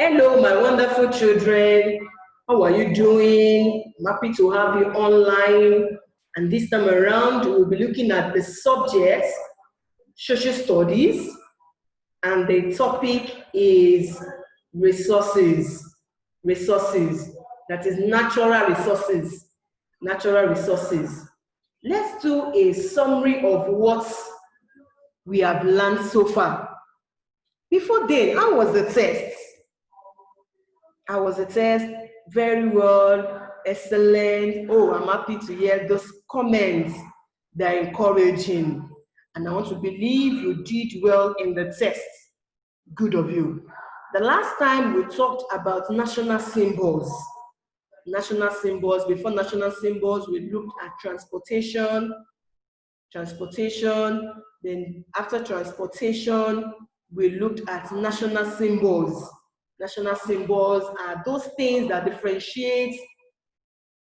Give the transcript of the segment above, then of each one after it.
Hello, my wonderful children. How are you doing? I'm happy to have you online. And this time around, we'll be looking at the subject, social studies, and the topic is resources. Resources, that is natural resources. Natural resources. Let's do a summary of what we have learned so far. Before then, how was the test? How was the test? Very well, excellent. Oh, I'm happy to hear those comments. They're encouraging. And I want to believe you did well in the test. Good of you. The last time we talked about national symbols. National symbols. Before national symbols, we looked at transportation. Then after transportation, we looked at national symbols. National symbols are those things that differentiate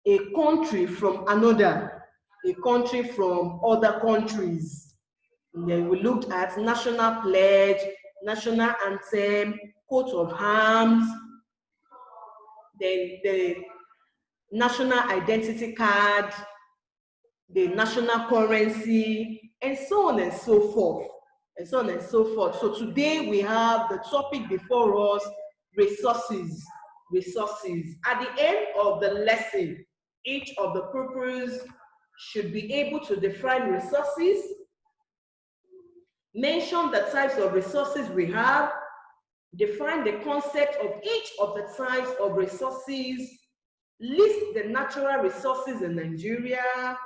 a country from another, a country from other countries. And then we looked at national pledge, national anthem, coat of arms, then the national identity card, the national currency, and so on and so forth. And so on and so forth. So today we have the topic before us, resources. Resources. At the end of the lesson, each of the pupils should be able to define resources, mention the types of resources we have, define the concept of each of the types of resources, list the natural resources in Nigeria,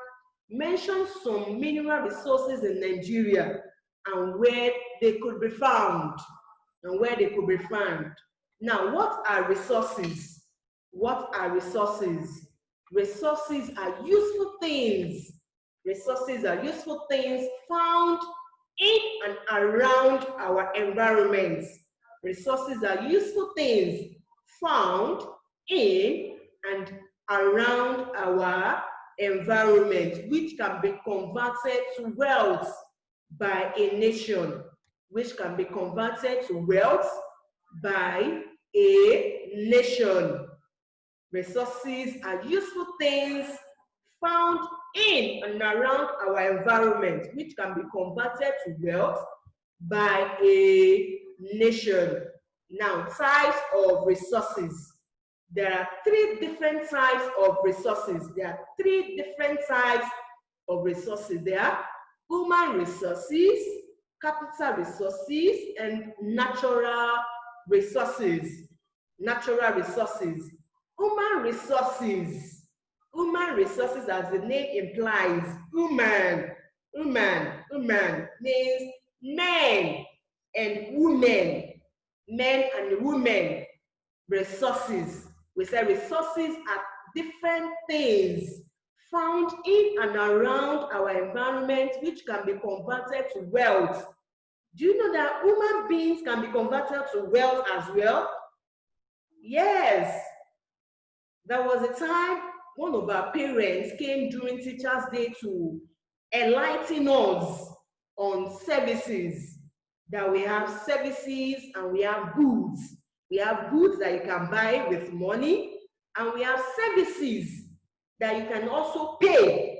mention some mineral resources in Nigeria and where they could be found. Now, what are resources? What are resources? Resources are useful things. Resources are useful things found in and around our environments. Resources are useful things found in and around our environment, which can be converted to wealth by a nation, which can be converted to wealth by a nation. Resources are useful things found in and around our environment, which can be converted to wealth by a nation. Now, types of resources. There are three different types of resources. There are human resources, capital resources, and natural resources. Human resources, as the name implies, human means men and women. Resources. We say resources are different things found in and around our environment which can be converted to wealth. Do you know that human beings can be converted to wealth as well? Yes. There was a time one of our parents came during Teachers' Day to enlighten us on services. That we have services and we have goods. We have goods that you can buy with money, and we have services that you can also pay.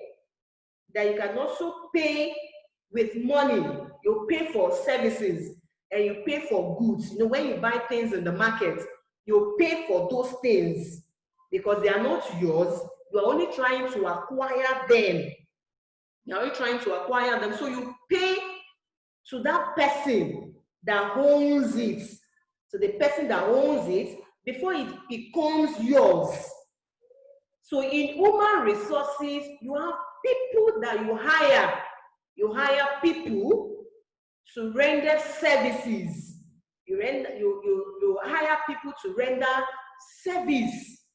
With money. You pay for services and you pay for goods. You know, when you buy things in the market, you pay for those things because they are not yours. You are only trying to acquire them. So you pay to that person that owns it. So the person that owns it before it becomes yours. So in human resources, you have people that you hire. You hire people to render services. You hire people to render service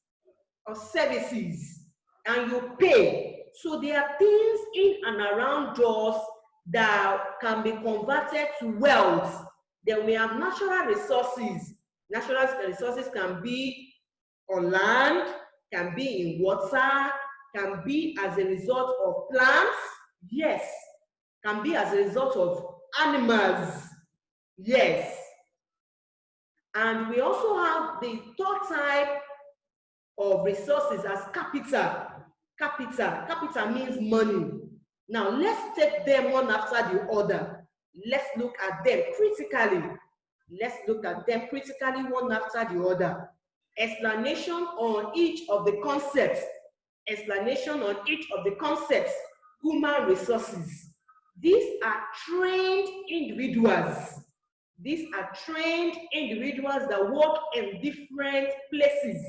or services, and you pay. So there are things in and around us that can be converted to wealth. Then we have natural resources. Natural resources can be on land, can be in water, can be as a result of plants. Yes. Can be as a result of animals. Yes. And we also have the third type of resources as capital. Capital means money. Now let's take them one after the other. Let's look at them critically. Let's look at them critically one after the other. Explanation on each of the concepts. Explanation on each of the concepts. Human resources. These are trained individuals. These are trained individuals that work in different places.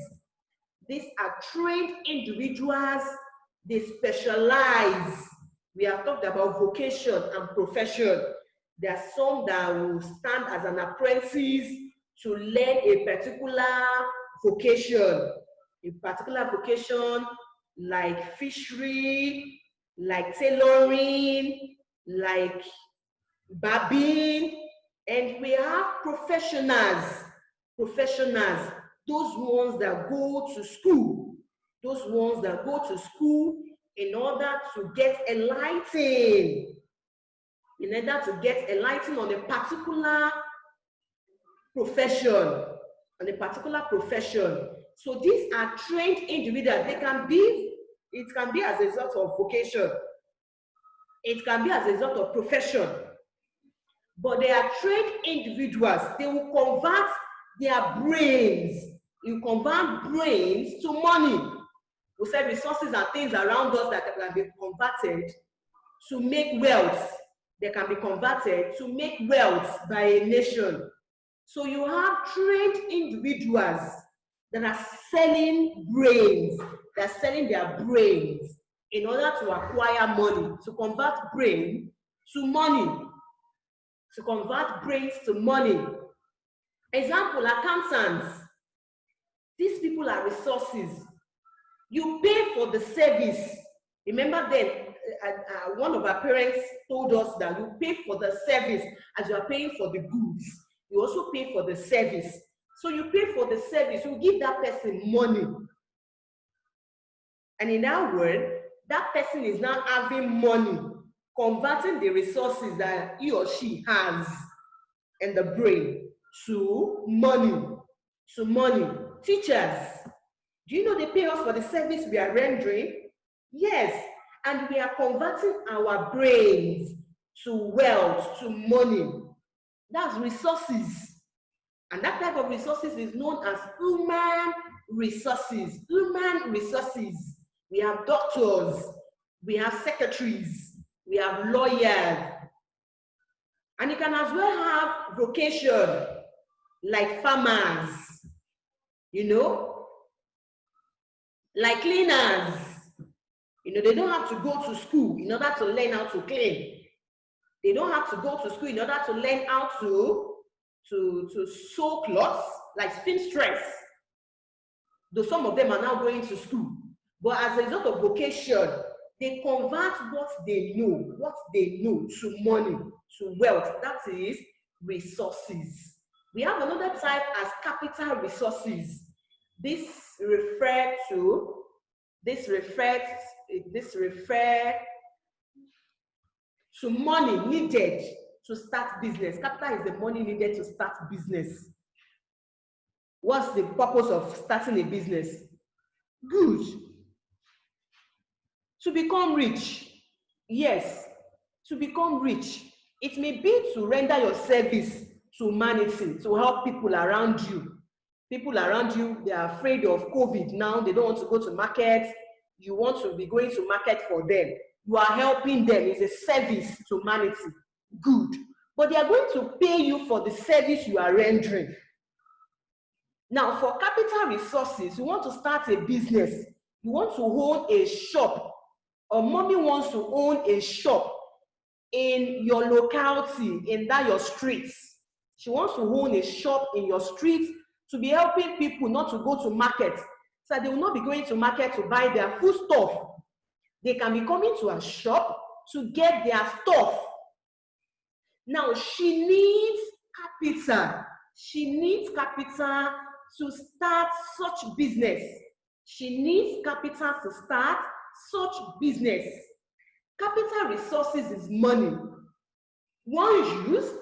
These are trained individuals, they specialize. We have talked about vocation and profession. There are some that will stand as an apprentice to learn a particular vocation. A particular vocation like fishery, like tailoring, like barbing, and we have professionals, those ones that go to school, in order to get enlightened, on a particular profession, So these are trained individuals. It can be as a result of vocation. It can be as a result of profession. But they are trained individuals. They will convert their brains. You convert brains to money. We said resources and things around us that can be converted to make wealth. They can be converted to make wealth by a nation. So you have trained individuals that are selling brains. They're selling their brains in order to acquire money, to convert brain to money. To convert brains to money. Example, accountants. These people are resources. You pay for the service. Remember then, one of our parents told us that you pay for the service as you are paying for the goods. You also pay for the service. So you pay for the service, you give that person money. And in that word, that person is now having money, converting the resources that he or she has in the brain to money. Teachers, do you know they pay us for the service we are rendering? Yes, and we are converting our brains to wealth, to money. That's resources. And that type of resources is known as human resources. We have doctors, we have secretaries, we have lawyers. And you can as well have vocation, like farmers, like cleaners. They don't have to go to school in order to learn how to clean. They don't have to go to school in order to learn how to sew cloths, like spinstress. Though some of them are now going to school. But as a result of vocation, they convert what they know to money, to wealth. That is resources. We have another type as capital resources. This refers to money needed to start business. Capital is the money needed to start business. What's the purpose of starting a business? Good. To become rich. Yes, to become rich. It may be to render your service to humanity, to help people around you. People around you, they are afraid of COVID now. They don't want to go to market. You want to be going to market for them. You are helping them. It's a service to humanity. Good. But they are going to pay you for the service you are rendering. Now, for capital resources, you want to start a business. You want to own a shop, or mommy wants to own a shop in your locality, in your streets. She wants to own a shop in your streets to be helping people not to go to market. So they will not be going to market to buy their food stuff. They can be coming to a shop to get their stuff. Now, she needs capital. She needs capital to start such business. She needs capital to start such business. Capital resources is money. One used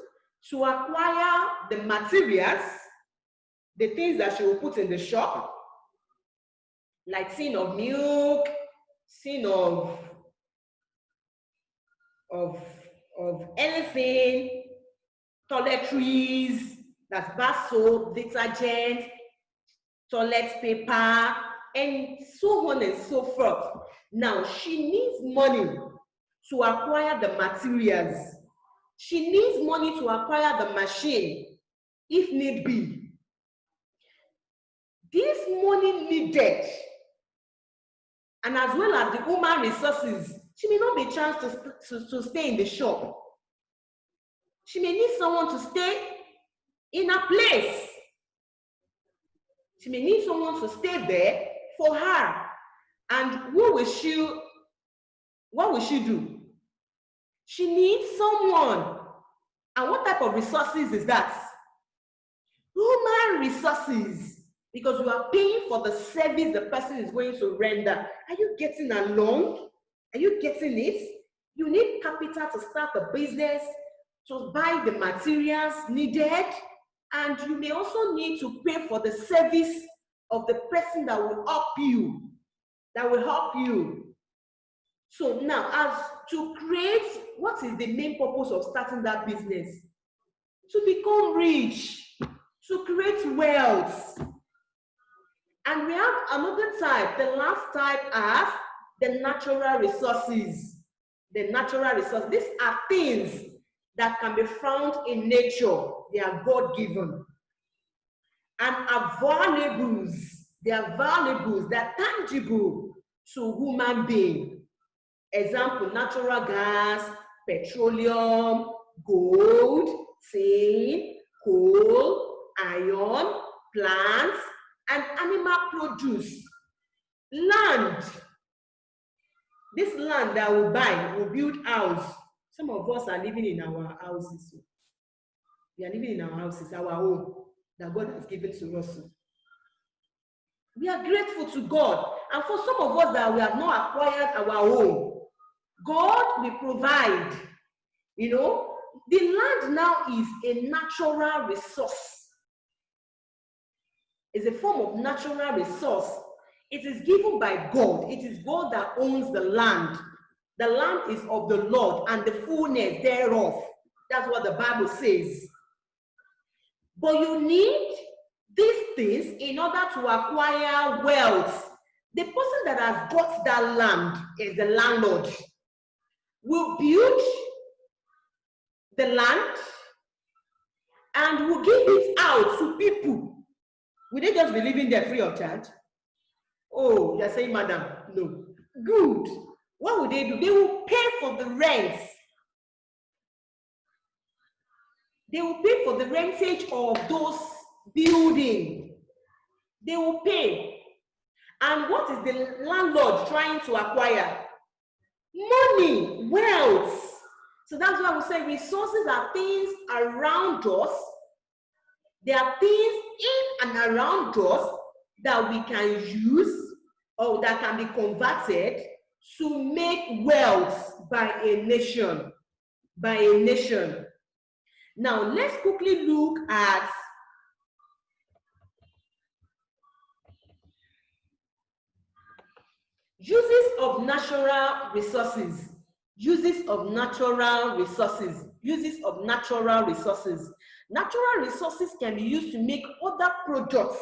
to acquire the materials the things that she will put in the shop, like tin of milk, tin of anything, toiletries, that's bar soap, detergent, toilet paper, and so on and so forth. Now, she needs money to acquire the materials. She needs money to acquire the machine, if need be. This money needed, and as well as the human resources, she may not be chance to stay in the shop. She may need someone to stay in a place. She may need someone to stay there for her. And what will she do? She needs someone. And what type of resources is that? Human resources. Because you are paying for the service the person is going to render. Are you getting along? Are you getting it? You need capital to start the business, to buy the materials needed, and you may also need to pay for the service of the person that will help you. So now, as to create, what is the main purpose of starting that business? To become rich, to create wealth. And we have another type, the last type as the natural resources. The natural resources, these are things that can be found in nature. They are God-given. And are valuables. They are valuables, they are tangible to human being. Example, natural gas, petroleum, gold, tin, coal, iron, plants, and animal produce. Land. This land that we buy, we build house. Some of us are living in our houses. We are living in our houses, our home, that God has given to us. We are grateful to God. And for some of us that we have not acquired our home, God will provide. You know, the land now is a natural resource. It's a form of natural resource. It is given by God. It is God that owns the land. The land is of the Lord and the fullness thereof. That's what the Bible says. But you need these things in order to acquire wealth. The person that has got that land is the landlord. Will build the land and will give it out to people. Will they just be living there free of charge? Oh, you're saying, madam, no. Good. What will they do? They will pay for the rent. They will pay for the rentage of those buildings. They will pay. And what is the landlord trying to acquire? Money, wealth. So that's why we say resources are things around us. There are things in and around us that we can use or that can be converted to make wealth by a nation. Now, let's quickly look at uses of natural resources. Natural resources can be used to make other products.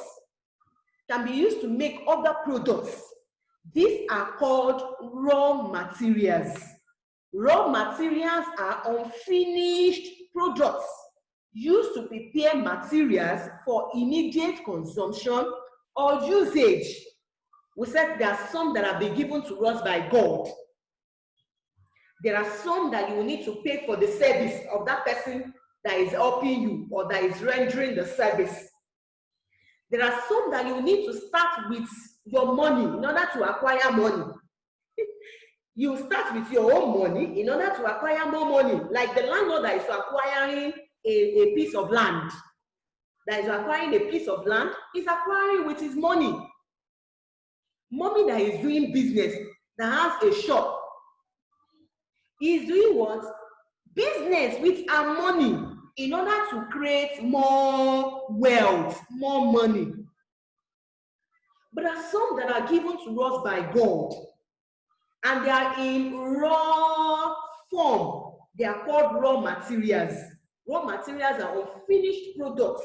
These are called raw materials. Raw materials are unfinished products used to prepare materials for immediate consumption or usage. We said there are some that have been given to us by God. There are some that you will need to pay for the service of that person that is helping you or that is rendering the service. There are some that you need to start with your money in order to acquire money. You start with your own money in order to acquire more money. Like the landlord that is acquiring a piece of land. Is acquiring with his money. Mommy that is doing business, that has a shop, is doing what? Business with her money. in order to create more wealth, more money. But there are some that are given to us by God, and they are in raw form. They are called raw materials. Raw materials are unfinished products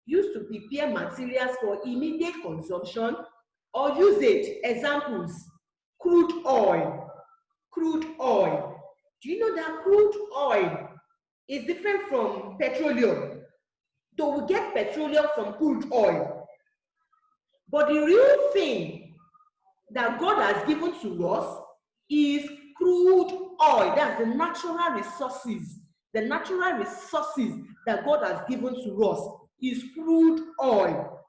used to prepare materials for immediate consumption or usage. Examples: crude oil. Crude oil. Do you know that crude oil is different from petroleum? Though we get petroleum from crude oil, but the real thing that God has given to us is crude oil. That's the natural resources. The natural resources that God has given to us is crude oil.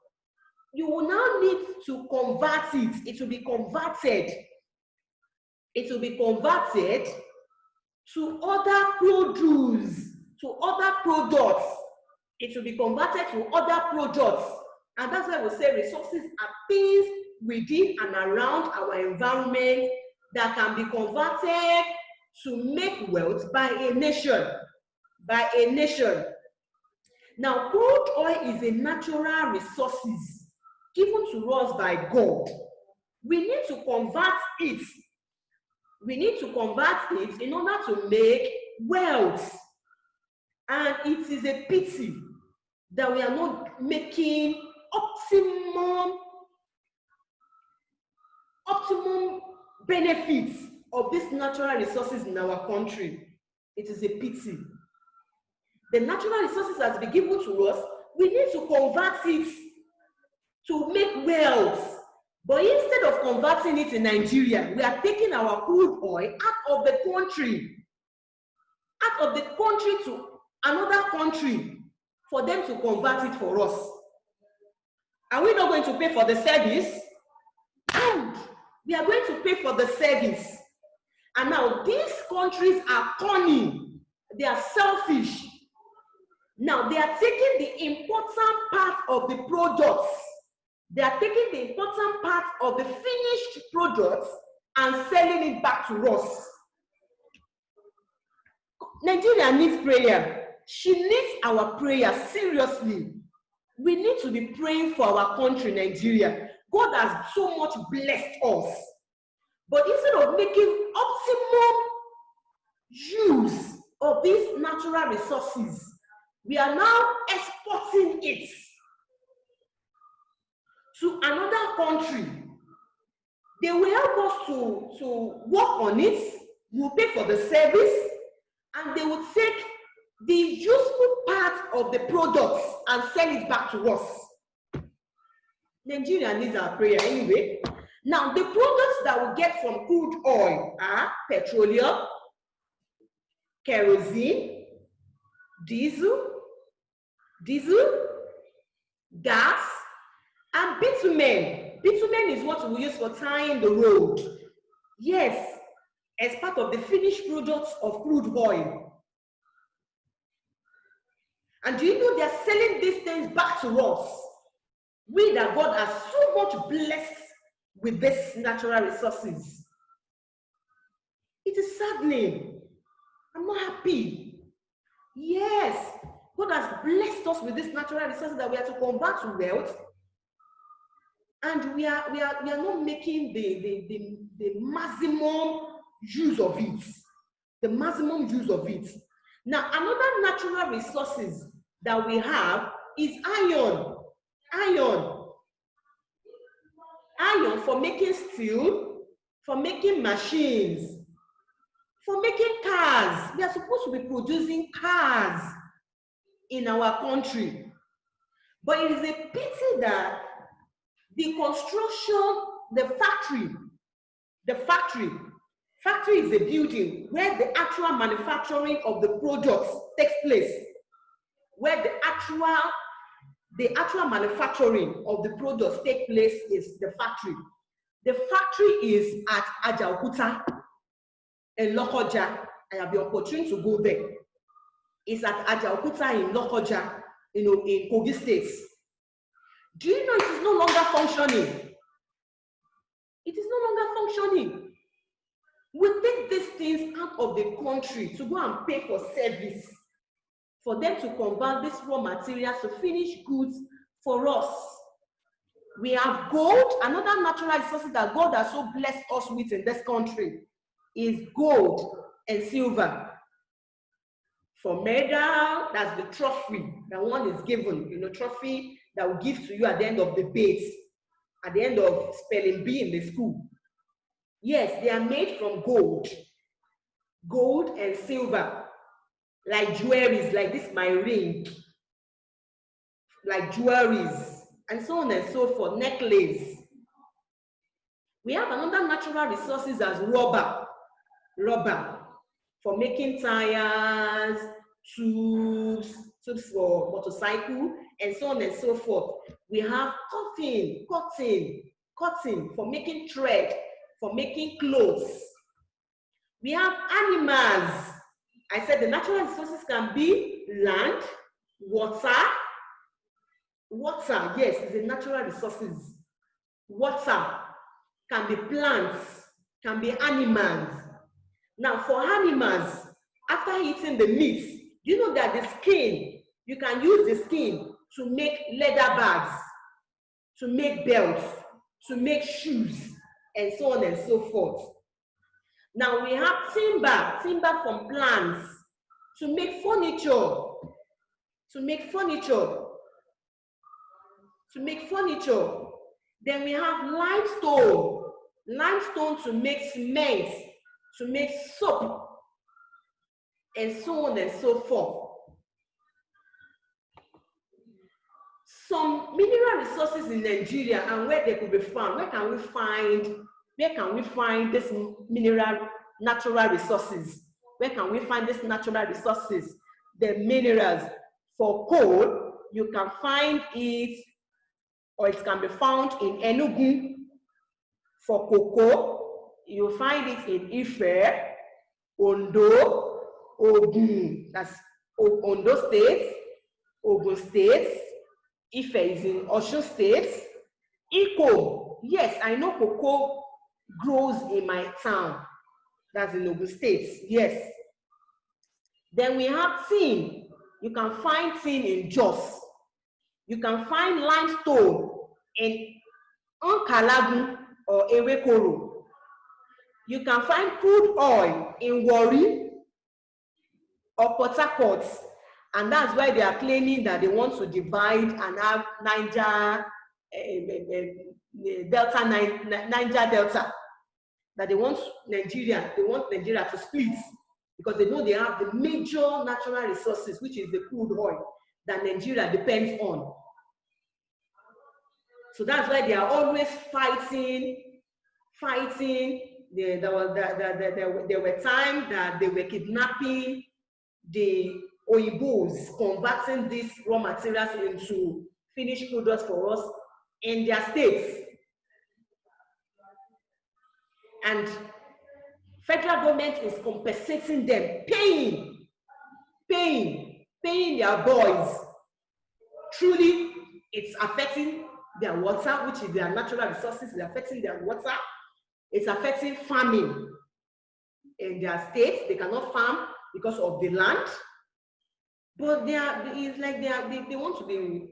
You will now need to convert it. It will be converted. It will be converted to other produce, to other products. It will be converted to other products. And that's why we say resources are things within and around our environment that can be converted to make wealth by a nation. By a nation. Now, crude oil is a natural resources given to us by God. We need to convert it. We need to convert it in order to make wealth. And it is a pity that we are not making optimum benefits of these natural resources in our country. It is a pity. The natural resources has been given to us. We need to convert it to make wealth. But instead of converting it in Nigeria, we are taking our crude oil out of the country. Out of the country to another country for them to convert it for us. Are we not going to pay for the service? And we are going to pay for the service. And now these countries are cunning. They are selfish. Now they are taking the important part of the products. They are taking the important part of the finished products and selling it back to us. Nigeria needs prayer. She needs our prayer, seriously. We need to be praying for our country, Nigeria. God has so much blessed us. But instead of making optimum use of these natural resources, we are now exporting it to another country. They will help us to work on it. We will pay for the service, and they will take the useful part of the products and sell it back to us. Nigeria needs our prayer anyway. Now, the products that we get from crude oil are petroleum, kerosene, diesel, gas, and bitumen. Bitumen is what we use for tying the road. Yes, as part of the finished products of crude oil. And do you know they are selling these things back to us? We that God has so much blessed with these natural resources. It is saddening. I'm not happy. Yes, God has blessed us with these natural resources that we are to convert to wealth. And we are not making the maximum use of it. The maximum use of it. Now, another natural resources that we have is iron. Iron for making steel, for making machines, for making cars. We are supposed to be producing cars in our country. But it is a pity that the construction, the factory is a building where the actual manufacturing of the products takes place, where the actual manufacturing of the products take place is the factory. The factory is at Ajaokuta in Lokoja. I have the opportunity to go there. It's at Ajaokuta in Lokoja, in Kogi State. Do you know it is no longer functioning? It is no longer functioning. We take these things out of the country to go and pay for service for them to convert these raw materials to finished goods for us. We have gold. Another natural resources that God has so blessed us with in this country is gold and silver. For medal, that's the trophy that one is given, you know, trophy that will give to you at the end of the debate, at the end of spelling bee in the school. Yes, they are made from gold and silver, like jewelries, like this my ring, like jewelries, and so on and so forth, necklace. We have another natural resources as rubber for making tires, tubes for motorcycle, and so on and so forth. We have cotton for making thread, for making clothes. We have animals. I said the natural resources can be land, water, yes, is a natural resources. Water can be plants, can be animals. Now for animals, after eating the meat, you know that the skin, you can use the skin to make leather bags, to make belts, to make shoes, and so on and so forth. Now we have timber from plants, to make furniture, Then we have limestone to make cement, to make soap, and so on and so forth. Some mineral resources in Nigeria and where they could be found. Where can we find this natural resources? Where can we find these natural resources? The minerals. For coal, you can find it, or it can be found in Enugu. For cocoa, you find it in Ife, Ondo, Ogun, that's Ondo State, Ogun State. Ife is in Osun State. Iko, yes, I know cocoa grows in my town. That's in Ogun State, yes. Then we have tin. You can find tin in Jos. You can find limestone in Nkalagu or Ewekoro. You can find crude oil in Warri or Port Harcourt. And that's why they are claiming that they want to divide and have Niger Delta. That they want Nigeria to split, because they know they have the major natural resources, which is the crude oil that Nigeria depends on. So that's why they are always fighting. There were times that they were kidnapping the Oyibos, converting these raw materials into finished products for us in their states. And federal government is compensating them, paying their boys. Truly, it's affecting their water, which is their natural resources, it's affecting their water. It's affecting farming in their states. They cannot farm because of the land. But it's like they want to be,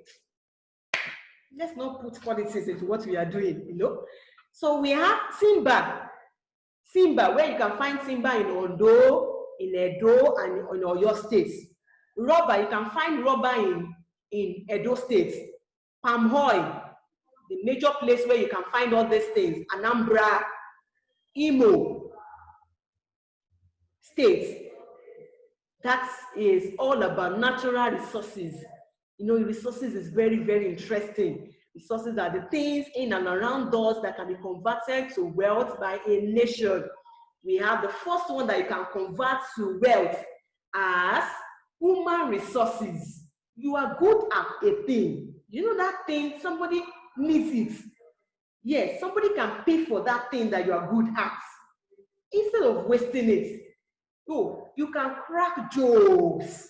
let's not put politics into what we are doing, you know. So we have timber, where you can find timber in Ondo, in Edo, and in Oyo states. Rubber, you can find rubber in Edo states. Palm oil, the major place where you can find all these things, Anambra, Imo states. That is all about natural resources. You know, resources is very, very interesting. Resources are the things in and around us that can be converted to wealth by a nation. We have the first one that you can convert to wealth as human resources. You are good at a thing. You know that thing, somebody needs it. Yes, somebody can pay for that thing that you are good at. Instead of wasting it, oh, you can crack jokes.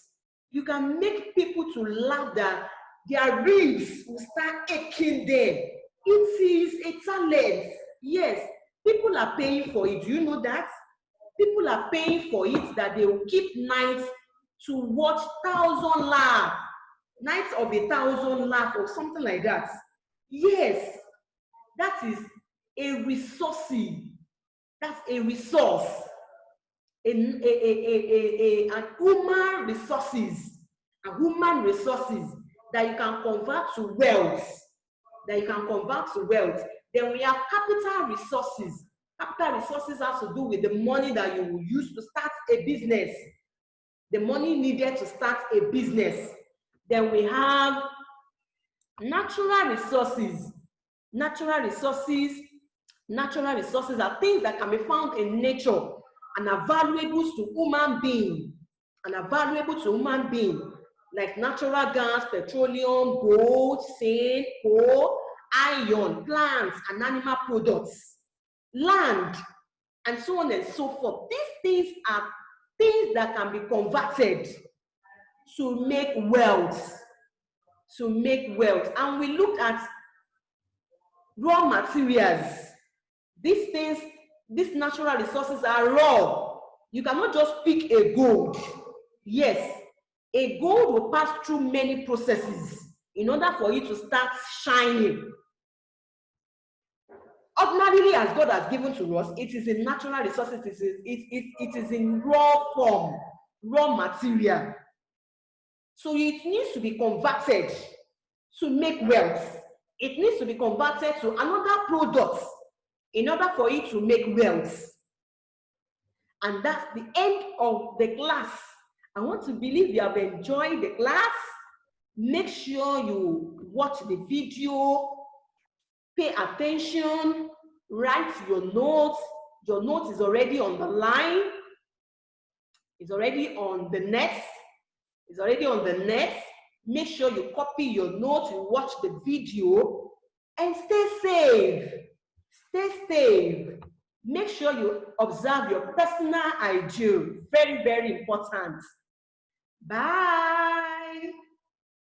You can make people to laugh that their ribs will start aching them. It is a talent. Yes, people are paying for it. Do you know that? People are paying for it, that they will keep nights to watch 1,000 laugh, nights of 1,000 laugh or something like that. Yes, that is a resource. That's a resource. An human resources, that you can convert to wealth. Then we have capital resources. Capital resources has to do with the money that you will use to start a business. The money needed to start a business. Then we have natural resources. Natural resources are things that can be found in nature and are valuable to human being. Like natural gas, petroleum, gold, zinc, coal, iron, plants, and animal products, land, and so on and so forth. These things are things that can be converted to make wealth. And we looked at raw materials. These things, these natural resources are raw. You cannot just pick a gold. Yes, a gold will pass through many processes in order for it to start shining. Ordinarily, as God has given to us, it is in natural resources, it is in raw form, raw material. So it needs to be converted to make wealth. It needs to be converted to another product in order for it to make wealth. And that's the end of the class. I want to believe you have enjoyed the class. Make sure you watch the video, pay attention, write your notes. Your note is already on the line. It's already on the net. Make sure you copy your notes, you watch the video, and stay safe. Make sure you observe your personal hygiene. Very, very important. Bye.